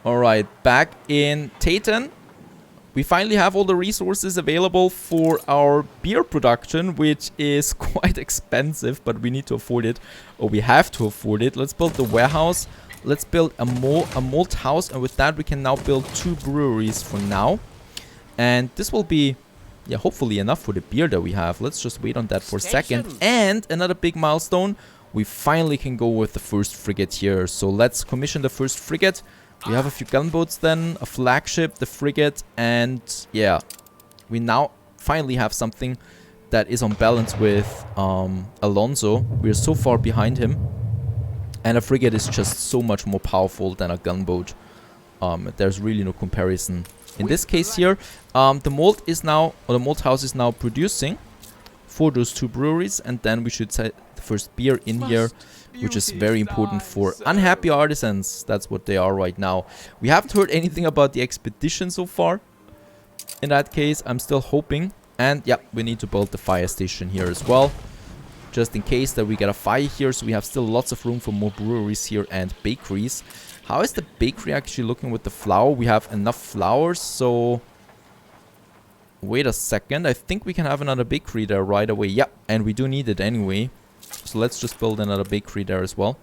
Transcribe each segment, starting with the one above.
Alright, back in Titan. We finally have all the resources available for our beer production, which is quite expensive, but we need to afford it. Or we have to afford it. Let's build the warehouse. Let's build a malt house, and with that we can now build 2 breweries for now. And this will be, yeah, hopefully enough for the beer that we have. Let's just wait on that for a second. And another big milestone, we finally can go with the first frigate here. So let's commission the first frigate. We have a few gunboats then, a flagship, the frigate, and yeah, we now finally have something that is on balance with Alonso. We're so far behind him, and a frigate is just so much more powerful than a gunboat. There's really no comparison. In this case here, the malt is now, or the malt house is now producing for those 2 breweries, and then we should set the first beer in here, which is very important for unhappy artisans. That's what they are right now. We haven't heard anything about the expedition so far. In that case, I'm still hoping. And yeah, we need to build the fire station here as well, just in case that we get a fire here. So we have still lots of room for more breweries here and bakeries. How is the bakery actually looking with the flour? We have enough flours, so wait a second. I think we can have another bakery there right away. Yeah, and we do need it anyway. So let's just build another bakery there as well.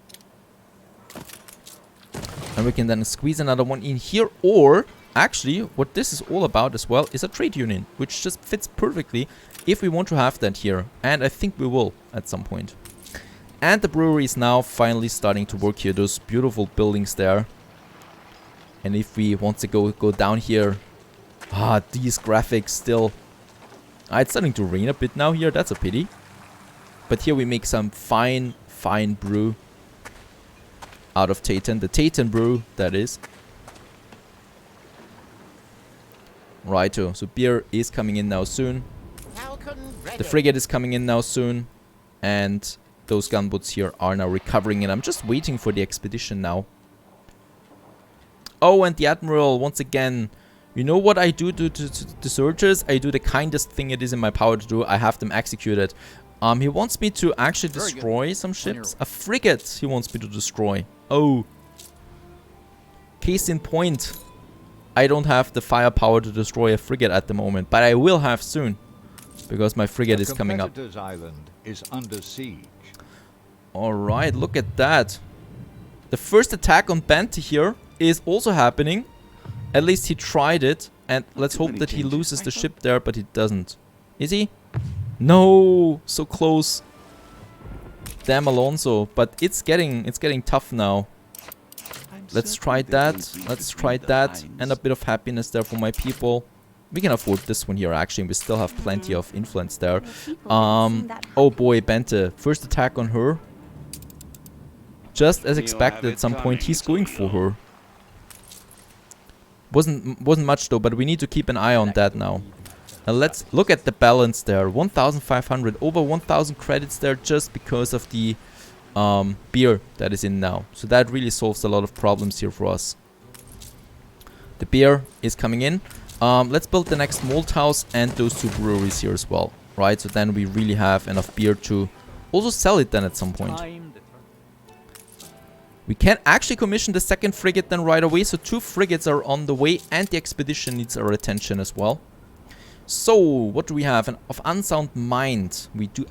And we can then squeeze another one in here. Or, actually, what this is all about as well is a trade union, which just fits perfectly if we want to have that here. And I think we will at some point. And the brewery is now finally starting to work here. Those beautiful buildings there. And if we want to go down here... these graphics still... it's starting to rain a bit now here. That's a pity. But here we make some fine brew out of Titan. The Titan brew, that is. Righto. So beer is coming in now soon. The frigate is coming in now soon. And those gunboats here are now recovering. And I'm just waiting for the expedition now. Oh, and the Admiral, once again... You know what I do to deserters? I do the kindest thing it is in my power to do. I have them executed. He wants me to actually destroy some ships. A frigate he wants me to destroy. Oh. Case in point. I don't have the firepower to destroy a frigate at the moment. But I will have soon. Because my frigate is coming up. Island is under siege. Alright, look at that. The first attack on Bente here is also happening. At least he tried it. And let's hope that he loses the ship there, but he doesn't. Is he? No, so close. Damn Alonso, but it's getting tough now. Let's try that. Let's try that, and a bit of happiness there for my people. We can afford this one here. Actually, we still have plenty of influence there. Oh boy, Bente, first attack on her. Just as expected, at some point he's going for her. Wasn't much though, but we need to keep an eye on that now. Now let's look at the balance there. 1,500, over 1,000 credits there just because of the beer that is in now. So that really solves a lot of problems here for us. The beer is coming in. Let's build the next malt house and those 2 breweries here as well. Right, so then we really have enough beer to also sell it then at some point. We can actually commission the second frigate then right away. So 2 frigates are on the way and the expedition needs our attention as well. So, what do we have? Of Unsound Mind. We do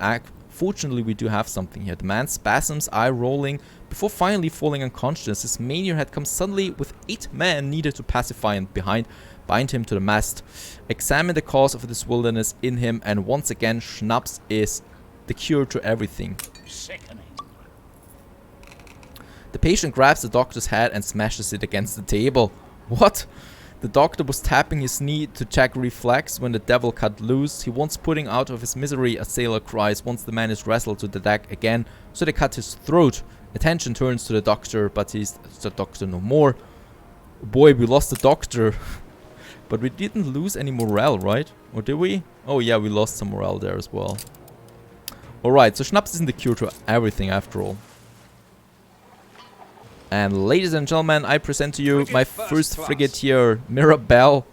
fortunately, we do have something here. The man spasms, eye rolling, before finally falling unconscious. His mania had come suddenly with 8 men needed to pacify and bind him to the mast. Examine the cause of this wilderness in him, and once again, schnapps is the cure to everything. Sickening. The patient grabs the doctor's head and smashes it against the table. What? The doctor was tapping his knee to check reflex when the devil cut loose. He wants putting out of his misery, a sailor cries once the man is wrestled to the deck again. So they cut his throat. Attention turns to the doctor, but he's the doctor no more. Boy, we lost the doctor. But we didn't lose any morale, right? Or did we? Oh yeah, we lost some morale there as well. Alright, so Schnapps isn't the cure to everything after all. And ladies and gentlemen, I present to you my first frigate here, Mirabelle.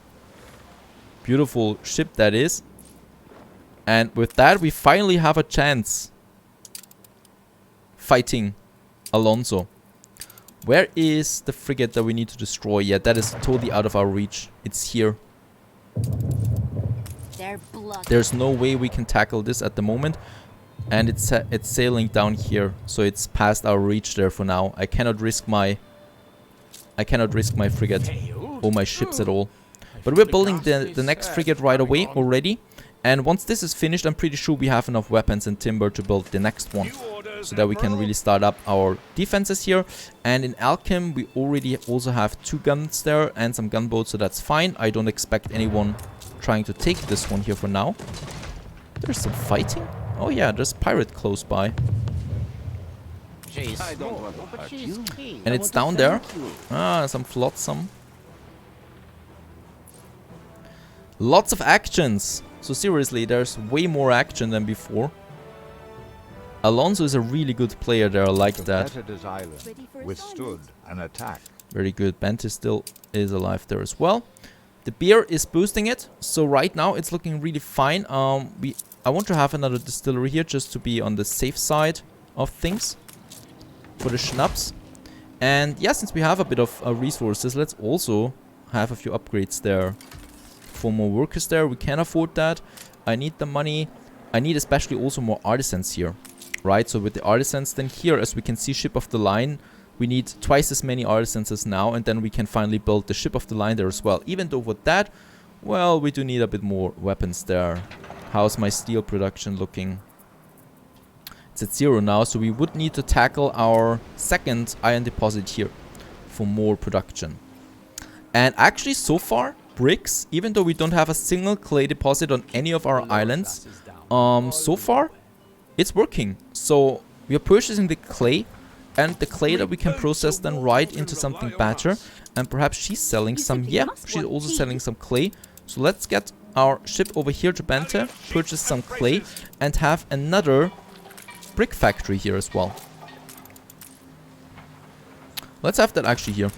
Beautiful ship that is. And with that, we finally have a chance fighting Alonso. Where is the frigate that we need to destroy? Yeah, that is totally out of our reach. It's here. There's no way we can tackle this at the moment. And it's sailing down here. So it's past our reach there for now. I cannot risk my frigate or my ships at all. But we're building the next frigate right away already. And once this is finished, I'm pretty sure we have enough weapons and timber to build the next one. So that we can really start up our defenses here. And in Alchem, we already also have 2 guns there and some gunboats, so that's fine. I don't expect anyone trying to take this one here for now. There's some fighting. Oh yeah, there's a pirate close by. And it's down there. Ah, some flotsam. Lots of actions. So seriously, there's way more action than before. Alonso is a really good player there, I like that. Withstood an attack. Very good. Bente still is alive there as well. The beer is boosting it, so right now it's looking really fine. I want to have another distillery here just to be on the safe side of things for the schnapps. And yeah, since we have a bit of resources, let's also have a few upgrades there. For more workers there, we can afford that. I need the money. I need especially also more artisans here. Right, so with the artisans then here, as we can see, ship of the line, we need twice as many artisans as now, and then we can finally build the ship of the line there as well. Even though with that, well, we do need a bit more weapons there. How's my steel production looking? It's at 0 now, so we would need to tackle our second iron deposit here for more production. And actually, so far, bricks, even though we don't have a single clay deposit on any of our islands, so far, it's working. So we are purchasing the clay, and the clay that we can process then right into something better. And perhaps she's selling some. Yeah, she's also selling some clay. So let's get our ship over here to Bente, purchase some clay, and have another brick factory here as well. Let's have that actually here,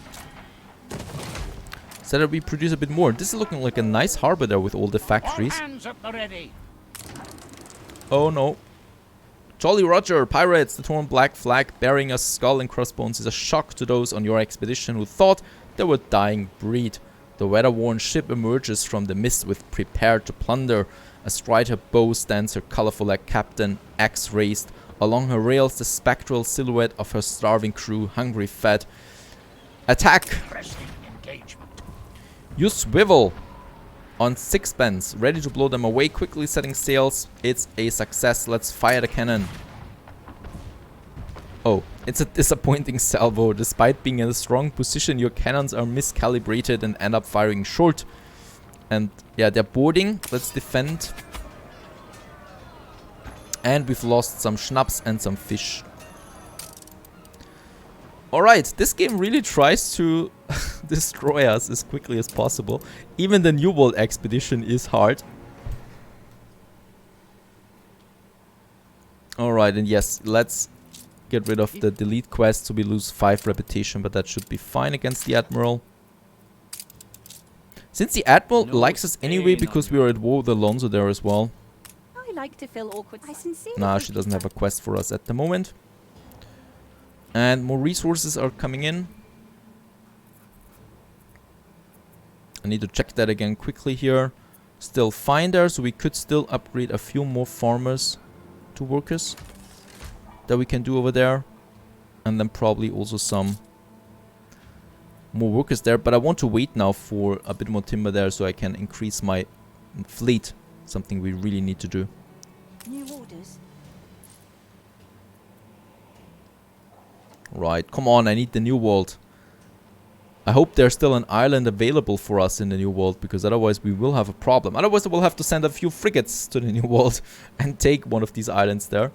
so that we produce a bit more. This is looking like a nice harbor there with all the factories. Oh no. Jolly Roger, pirates, the torn black flag bearing a skull and crossbones is a shock to those on your expedition who thought they were dying breed. The weather-worn ship emerges from the mist with prepare to plunder. Astride her bow stands her colorful like captain, axe raised. Along her rails the spectral silhouette of her starving crew, hungry fed. Attack! You swivel on sixpence, ready to blow them away, quickly setting sails. It's a success. Let's fire the cannon. Oh, it's a disappointing salvo. Despite being in a strong position, your cannons are miscalibrated and end up firing short. And yeah, they're boarding. Let's defend. And we've lost some schnapps and some fish. Alright, this game really tries to destroy us as quickly as possible. Even the New World expedition is hard. Alright, and yes, let's get rid of the delete quest so we lose 5 reputation, but that should be fine against the Admiral. Since the Admiral likes us anyway because we are at war with Alonso there as well. I like to fill awkward. Nah, she doesn't have a quest for us at the moment. And more resources are coming in. I need to check that again quickly here. Still fine there, so we could still upgrade a few more farmers to workers that we can do over there. And then probably also some more workers there. But I want to wait now for a bit more timber there so I can increase my fleet. Something we really need to do. New orders. Right, come on, I need the New World. I hope there's still an island available for us in the New World, because otherwise we will have a problem. Otherwise we'll have to send a few frigates to the New World and take one of these islands there.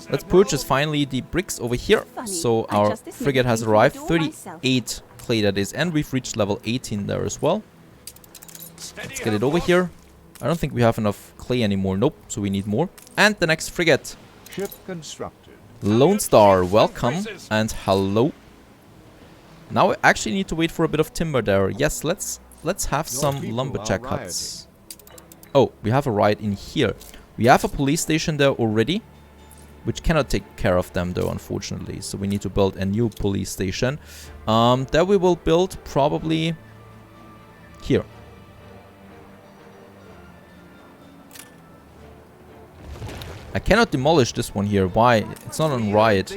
Let's purchase finally the bricks over here. So our frigate has arrived. 38 clay that is, and we've reached level 18 there as well. Let's get it over here. I don't think we have enough clay anymore. Nope, so we need more. And the next frigate. Ship constructed. Lone Star, welcome and hello. Now we actually need to wait for a bit of timber there. Yes, let's have some lumberjack huts. Oh, we have a ride in here. We have a police station there already, which cannot take care of them though, unfortunately. So we need to build a new police station. That we will build probably here. I cannot demolish this one here. Why? It's not on riot.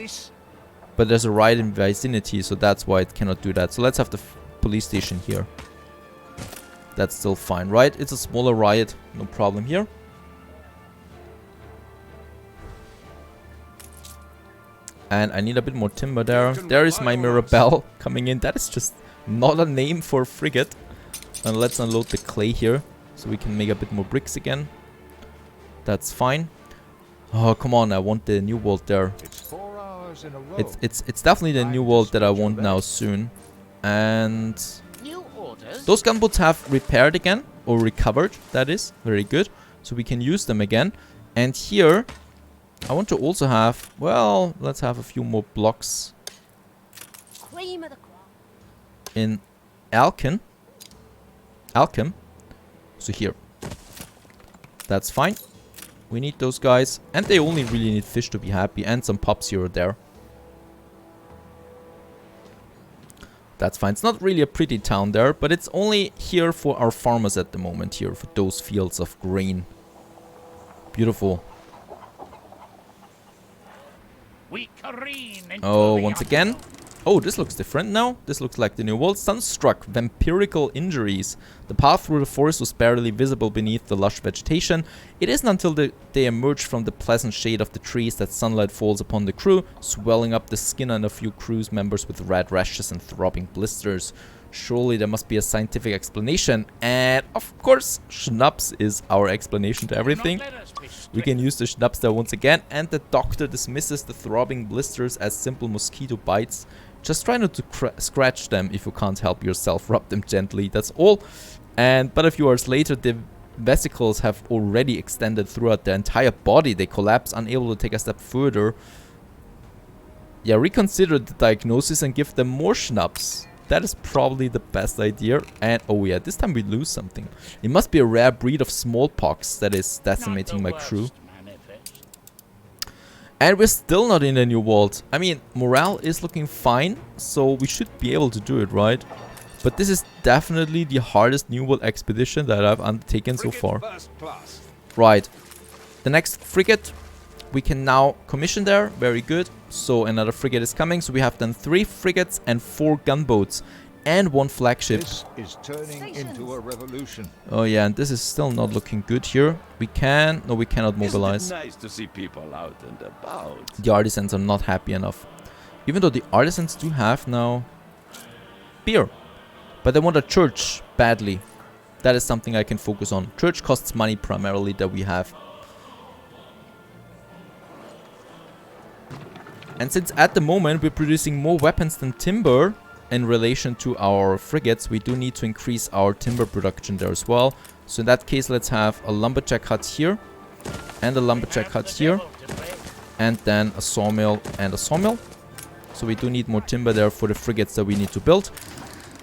But there's a riot in vicinity, so that's why it cannot do that. So let's have the police station here. That's still fine, right? It's a smaller riot, no problem here. And I need a bit more timber there. There is my Mirabelle coming in. That is just not a name for a frigate. And let's unload the clay here, so we can make a bit more bricks again. That's fine. Oh, come on, I want the new world there. It's 4 hours in a row. It's definitely the new world that I want now soon. And those gunboats have repaired again, or recovered, that is. Very good. So we can use them again. And here, I want to also have, well, let's have a few more blocks in Alchem. So here. That's fine. We need those guys. And they only really need fish to be happy. And some pups here or there. That's fine. It's not really a pretty town there. But it's only here for our farmers at the moment. Here for those fields of grain. Beautiful. Oh, once again. Oh, this looks different now. This looks like the new world. Sunstruck, vampirical injuries. The path through the forest was barely visible beneath the lush vegetation. It isn't until they emerge from the pleasant shade of the trees that sunlight falls upon the crew, swelling up the skin on a few crew's members with red rashes and throbbing blisters. Surely there must be a scientific explanation. And of course, schnapps is our explanation to everything. We can use the schnapps there once again. And the doctor dismisses the throbbing blisters as simple mosquito bites. Just try not to scratch them if you can't help yourself. Rub them gently, that's all. But a few hours later, the vesicles have already extended throughout their entire body. They collapse, unable to take a step further. Yeah, reconsider the diagnosis and give them more schnapps. That is probably the best idea. And oh yeah, this time we lose something. It must be a rare breed of smallpox that is decimating my crew. And we're still not in the new world. I mean, morale is looking fine, so we should be able to do it, right? But this is definitely the hardest new world expedition that I've undertaken so far. Right. The next frigate we can now commission there. Very good. So another frigate is coming. So we have done 3 frigates and 4 gunboats. And 1 flagship. This is turning into a revolution. Oh yeah, and this is still not looking good here. We can... No, we cannot mobilize. Isn't it nice to see people out and about? The artisans are not happy enough. Even though the artisans do have now beer. But they want a church badly. That is something I can focus on. Church costs money primarily that we have. And since at the moment we're producing more weapons than timber in relation to our frigates, we do need to increase our timber production there as well. So in that case, let's have a lumberjack hut here. And a lumberjack hut here. And then a sawmill and a sawmill. So we do need more timber there for the frigates that we need to build.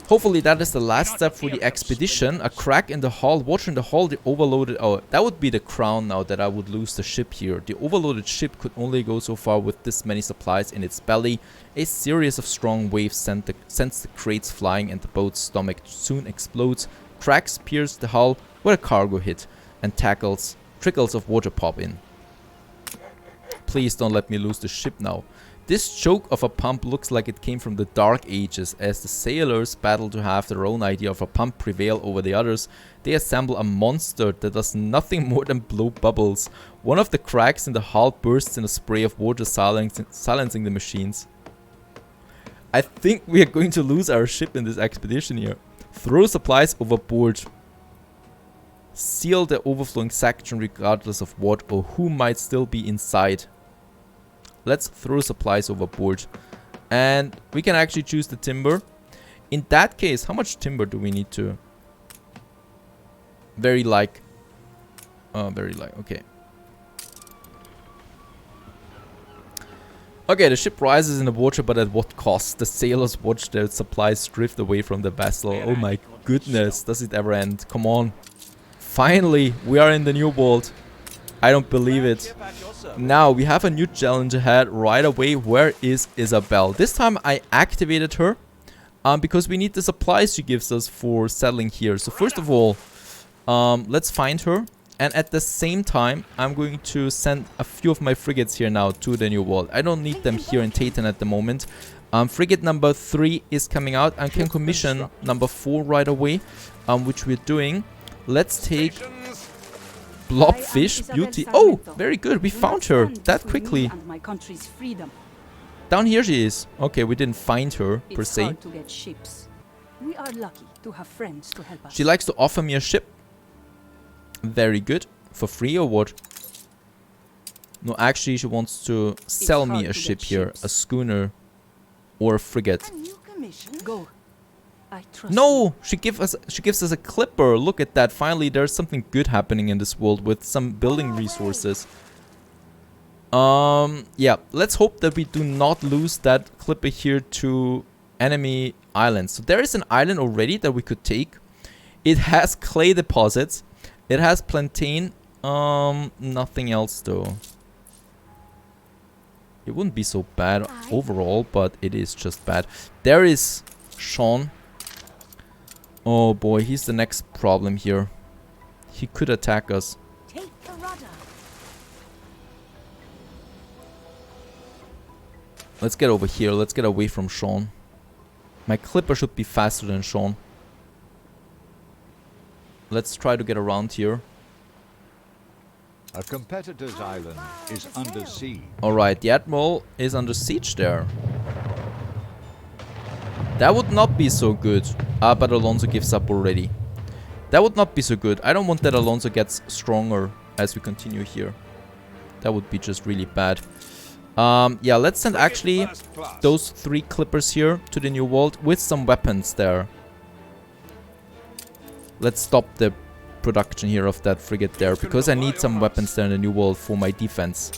Hopefully that is the last step for the expedition. A crack in the hull. Water in the hull. The overloaded... Oh, that would be the crown now that I would lose the ship here. The overloaded ship could only go so far with this many supplies in its belly. A series of strong waves sends the crates flying and the boat's stomach soon explodes. Cracks pierce the hull where a cargo hit and trickles of water pop in. Please don't let me lose the ship now. This choke of a pump looks like it came from the Dark Ages. As the sailors battle to have their own idea of a pump prevail over the others, they assemble a monster that does nothing more than blow bubbles. One of the cracks in the hull bursts in a spray of water, silencing the machines. I think we are going to lose our ship in this expedition here. Throw supplies overboard. Seal the overflowing section regardless of what or who might still be inside. Let's throw supplies overboard. And we can actually choose the timber. In that case, how much timber do we need to? Very light, okay. Okay, the ship rises in the water, but at what cost? The sailors watch their supplies drift away from the vessel. Oh my goodness, does it ever end? Come on. Finally, we are in the new world. I don't believe it. Now, we have a new challenge ahead right away. Where is Isabel? This time I activated her because we need the supplies she gives us for settling here. So first of all, let's find her. And at the same time, I'm going to send a few of my frigates here now to the new world. I don't need them here in Titan at the moment. Frigate number 3 is coming out. I can commission number 4 right away, which we're doing. Let's take Blobfish Beauty. Oh, very good. We found her that quickly. Down here she is. Okay, we didn't find her per se. We are lucky to have friends to help us. She likes to offer me a ship. Very good. For free or what? No, actually she wants to sell me a ship here. A schooner or a frigate. Go. I trust No! She gives us a clipper. Look at that. Finally there's something good happening in this world with some building resources. Yeah, let's hope that we do not lose that clipper here to enemy islands. So there is an island already that we could take. It has clay deposits. It has plantain. Nothing else though. It wouldn't be so bad overall, but it is just bad. There is Sean. Oh boy, he's the next problem here. He could attack us. Take the rudder. Let's get over here. Let's get away from Sean. My clipper should be faster than Sean. Let's try to get around here. A competitor's island is under siege. Alright, the Admiral is under siege there. That would not be so good. But Alonso gives up already. That would not be so good. I don't want that Alonso gets stronger as we continue here. That would be just really bad. Yeah, let's send actually those 3 clippers here to the new world with some weapons there. Let's stop the production here of that frigate there because I need some weapons there in the new world for my defense.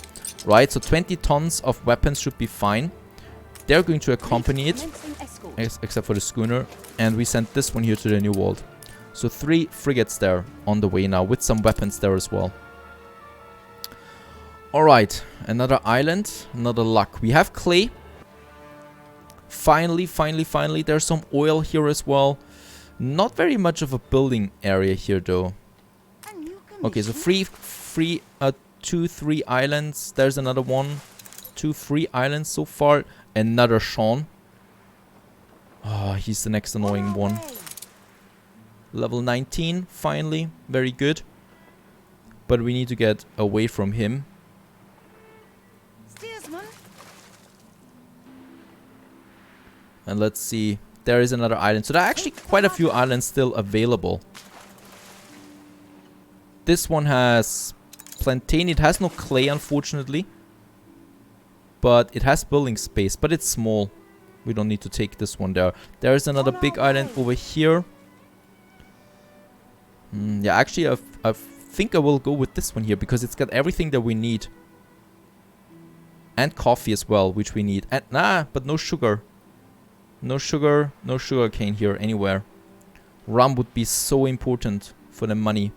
Right, so 20 tons of weapons should be fine. They're going to accompany it, except for the schooner. And we sent this one here to the new world. So 3 frigates there on the way now with some weapons there as well. Alright, another island, another luck. We have clay. Finally, there's some oil here as well. Not very much of a building area here though. Okay, so 2, 3 islands. There's another one. 2, 3 islands so far. Another Sean. Oh, he's the next annoying one. Level 19, finally. Very good. But we need to get away from him. And let's see. There is another island. So there are actually quite a few islands still available. This one has plantain. It has no clay, unfortunately. But it has building space. But it's small. We don't need to take this one there. There is another big island over here. Yeah, actually, I think I will go with this one here. Because it's got everything that we need. And coffee as well, which we need. And but no sugar. No sugar, no sugar cane here anywhere. Rum would be so important for the money.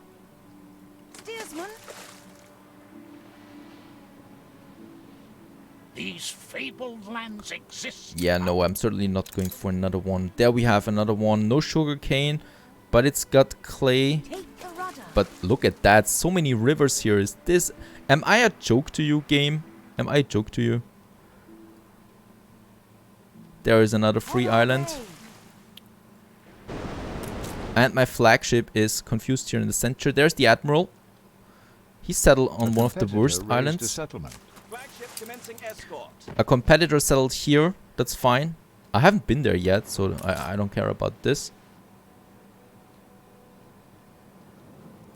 These fabled lands exist. Yeah, no, I'm certainly not going for another one. There we have another one. No sugar cane, but it's got clay. But look at that. So many rivers here. Is this... Am I a joke to you, game? Am I a joke to you? There is another free island. And my flagship is confused here in the center. There's the Admiral. He settled on one of the worst islands. A competitor settled here. That's fine. I haven't been there yet, so I don't care about this.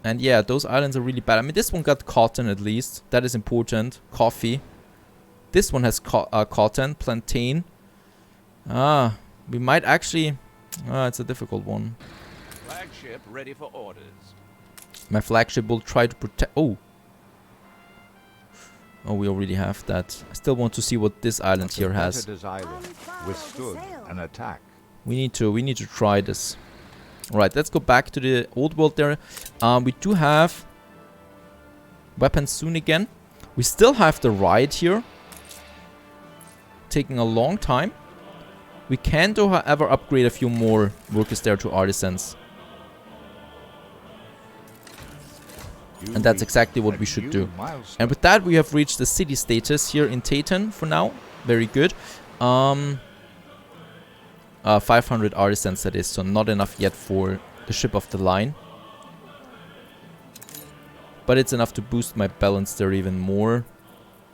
And yeah, those islands are really bad. I mean, this one got cotton at least. That is important. Coffee. This one has cotton, plantain. We might actually... it's a difficult one. Flagship ready for orders. My flagship will try to protect... Oh, we already have that. I still want to see what this island here has. Island withstood an attack. We need to try this. Alright, let's go back to the old world there. We do have weapons soon again. We still have the riot here. Taking a long time. We can, though, however, upgrade a few more workers there to artisans. And that's exactly what we should do. And with that, we have reached the city status here in Titan for now. Very good. 500 artisans that is, so not enough yet for the ship of the line. But it's enough to boost my balance there even more.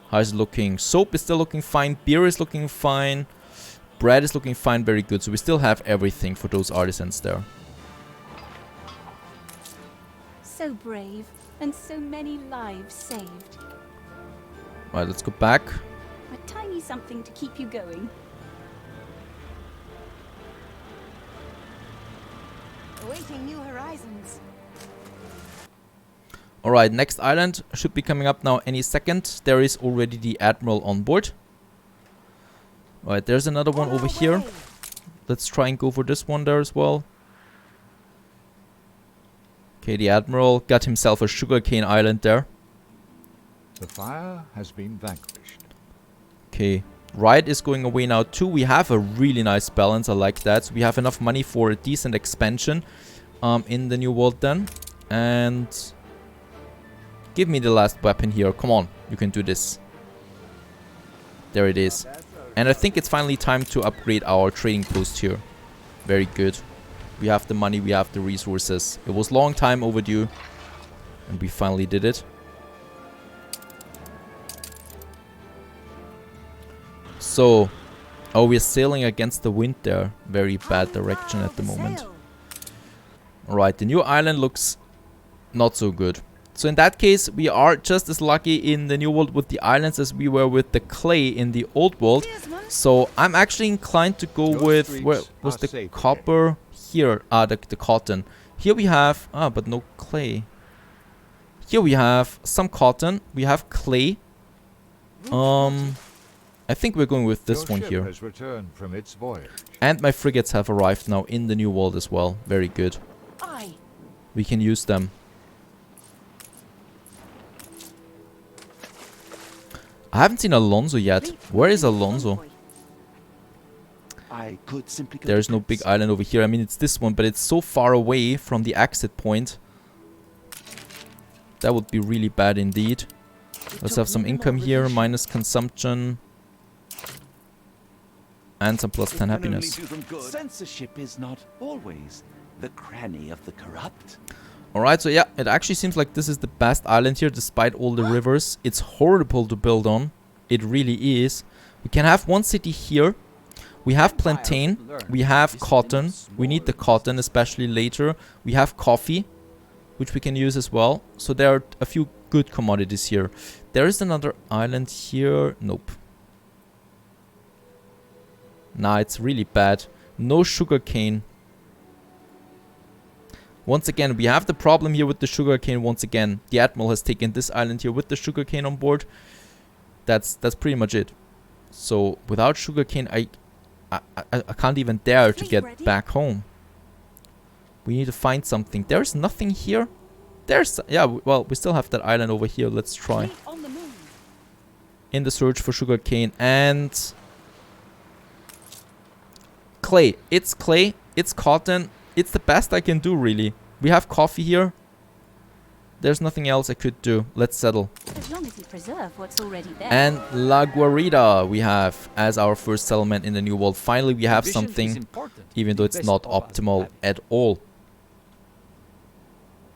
How's it looking? Soap is still looking fine. Beer is looking fine. Bread is looking fine. Very good. So we still have everything for those artisans there. So brave, and so many lives saved. Alright, let's go back. A tiny something to keep you going. Awaiting new horizons. Alright, next island should be coming up now any second. There is already the Admiral on board. Alright, there's another one over here. Let's try and go for this one there as well. Okay, the Admiral got himself a sugarcane island there. The fire has been vanquished. Okay, Riot is going away now too. We have a really nice balance, I like that. So we have enough money for a decent expansion in the new world then. And give me the last weapon here. Come on, you can do this. There it is. And I think it's finally time to upgrade our trading post here. Very good. We have the money, we have the resources. It was long time overdue. And we finally did it. So, oh, we're sailing against the wind there. Very bad direction at the moment. Alright, the new island looks not so good. So in that case, we are just as lucky in the new world with the islands as we were with the clay in the old world. So I'm actually inclined to go with, where was the copper? Here, the cotton. Here we have, but no clay. Here we have some cotton. We have clay. I think we're going with this one here. Has returned from its voyage. And my frigates have arrived now in the new world as well. Very good. We can use them. I haven't seen Alonso yet. Where is Alonso? I could simply go There's no big island over here. I mean, it's this one, but it's so far away from the exit point. That would be really bad indeed. Let's have some income here, minus consumption. And some plus 10 happiness. Censorship is not always the cranny of the corrupt. Alright, so yeah, it actually seems like this is the best island here despite all the rivers. It's horrible to build on. It really is. We can have one city here. We have plantain. We have cotton. We need the cotton, especially later. We have coffee, which we can use as well. So there are a few good commodities here. There is another island here. Nope. Nah, it's really bad. No sugarcane. Once again, we have the problem here with the sugarcane once again. The Admiral has taken this island here with the sugarcane on board. That's pretty much it. So, without sugarcane, I can't even dare to get back home. We need to find something. There's nothing here. There's... yeah, well, we still have that island over here. Let's try. In the search for sugarcane and... clay. It's clay. It's cotton. It's the best I can do, really. We have coffee here. There's nothing else I could do. Let's settle. As long as you preserve what's already there. And La Guarida we have as our first settlement in the new world. Finally, we have something, even though it's not optimal at all.